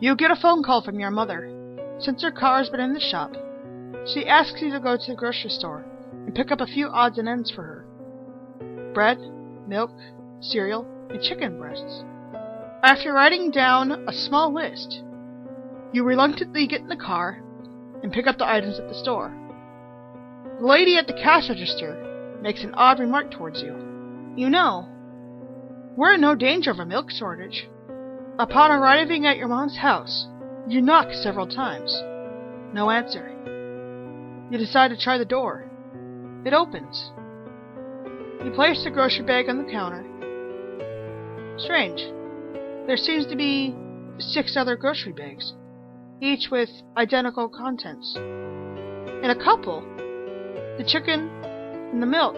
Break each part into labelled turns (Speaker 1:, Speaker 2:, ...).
Speaker 1: You get a phone call from your mother. Since her car has been in the shop, she asks you to go to the grocery store and pick up a few odds and ends for her. Bread, milk, cereal, and chicken breasts. After writing down a small list, you reluctantly get in the car and pick up the items at the store. The lady at the cash register makes an odd remark towards you. You know, we're in no danger of a milk shortage. Upon arriving at your mom's house, you knock several times. No answer. You decide to try the door. It opens. You place the grocery bag on the counter. Strange. There seems to be 6 other grocery bags, each with identical contents. In a couple, the chicken and the milk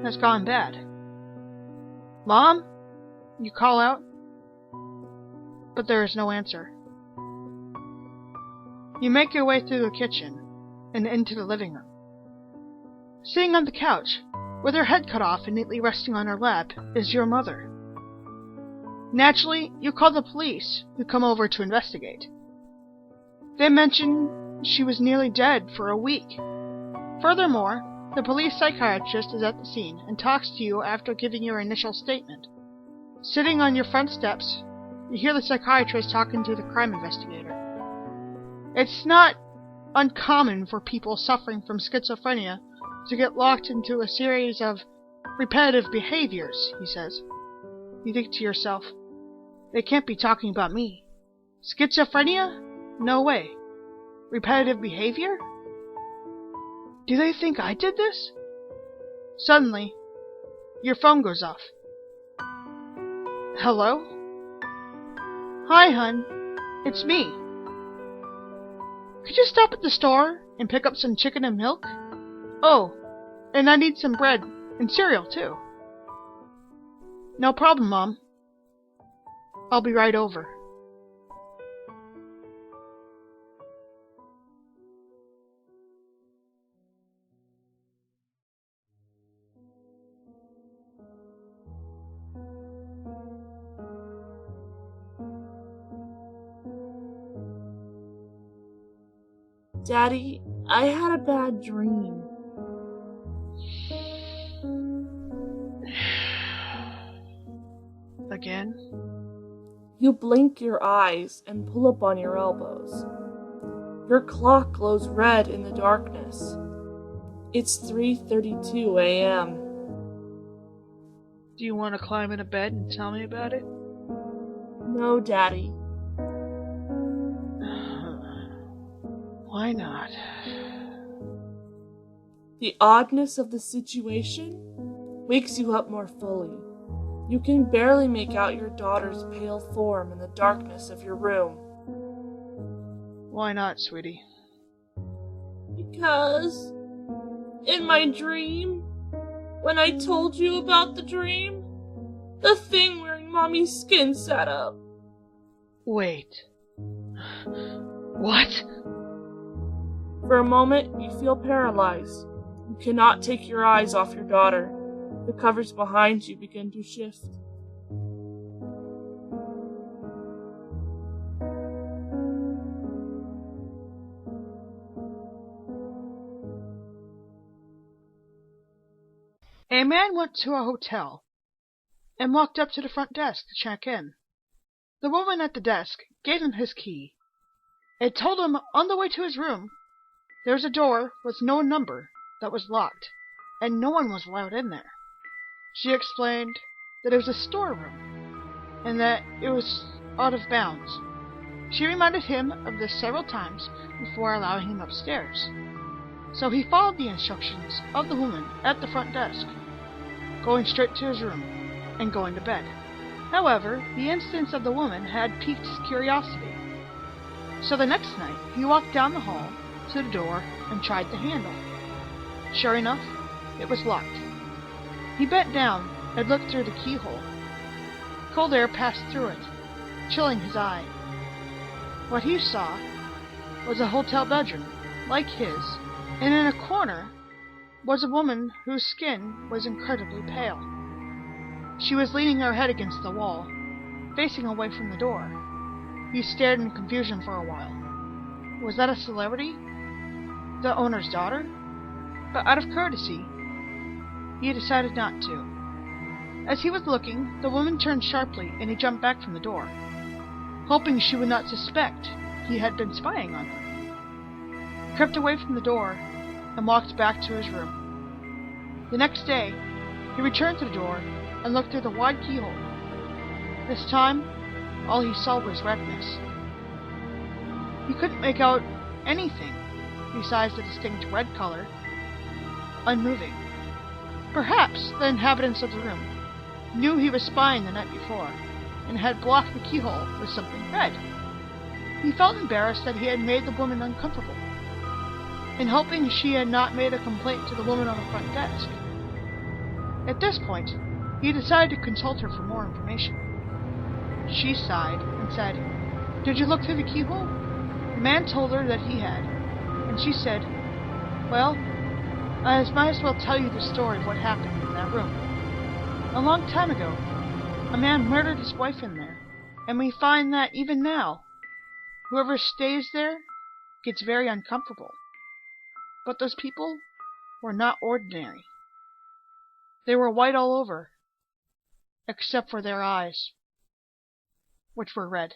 Speaker 1: has gone bad. Mom? You call out, but there is no answer. You make your way through the kitchen and into the living room. Sitting on the couch, with her head cut off and neatly resting on her lap, is your mother. Naturally, you call the police, who come over to investigate. They mention she was nearly dead for a week. Furthermore, the police psychiatrist is at the scene and talks to you after giving your initial statement. Sitting on your front steps, you hear the psychiatrist talking to the crime investigator. It's not uncommon for people suffering from schizophrenia to get locked into a series of repetitive behaviors, he says. You think to yourself, they can't be talking about me. Schizophrenia? No way. Repetitive behavior? Do they think I did this? Suddenly, your phone goes off. Hello? Hi, hun. It's me. Could you stop at the store and pick up some chicken and milk? Oh, and I need some bread and cereal, too. No problem, Mom. I'll be right over.
Speaker 2: Daddy, I had a bad dream.
Speaker 1: Again?
Speaker 2: You blink your eyes and pull up on your elbows. Your clock glows red in the darkness. It's 3:32 a.m.
Speaker 1: Do you want to climb into bed and tell me about it?
Speaker 2: No, Daddy.
Speaker 1: Why not?
Speaker 2: The oddness of the situation wakes you up more fully. You can barely make out your daughter's pale form in the darkness of your room.
Speaker 1: Why not, sweetie?
Speaker 2: Because in my dream, when I told you about the dream, the thing wearing Mommy's skin sat up.
Speaker 1: Wait. What?
Speaker 2: For a moment, you feel paralyzed. You cannot take your eyes off your daughter. The covers behind you begin to shift.
Speaker 1: A man went to a hotel and walked up to the front desk to check in. The woman at the desk gave him his key. It told him on the way to his room there was a door with no number that was locked, and no one was allowed in there. She explained that it was a storeroom, and that it was out of bounds. She reminded him of this several times before allowing him upstairs. So he followed the instructions of the woman at the front desk, going straight to his room and going to bed. However, the instance of the woman had piqued his curiosity. So the next night, he walked down the hall to the door and tried the handle. Sure enough, it was locked. He bent down and looked through the keyhole. Cold air passed through it, chilling his eye. What he saw was a hotel bedroom, like his, and in a corner was a woman whose skin was incredibly pale. She was leaning her head against the wall, facing away from the door. He stared in confusion for a while. Was that a celebrity? The owner's daughter? But out of courtesy, he decided not to. As he was looking, the woman turned sharply and he jumped back from the door, hoping she would not suspect he had been spying on her. He crept away from the door and walked back to his room. The next day, he returned to the door and looked through the wide keyhole. This time, all he saw was redness. He couldn't make out anything besides the distinct red color, unmoving. Perhaps the inhabitants of the room knew he was spying the night before and had blocked the keyhole with something red. He felt embarrassed that he had made the woman uncomfortable, and hoping she had not made a complaint to the woman on the front desk. At this point, he decided to consult her for more information. She sighed and said, "Did you look through the keyhole?" The man told her that he had, and she said, "Well, I might as well tell you the story of what happened in that room. A long time ago, a man murdered his wife in there, and we find that even now, whoever stays there gets very uncomfortable. But those people were not ordinary. They were white all over, except for their eyes, which were red."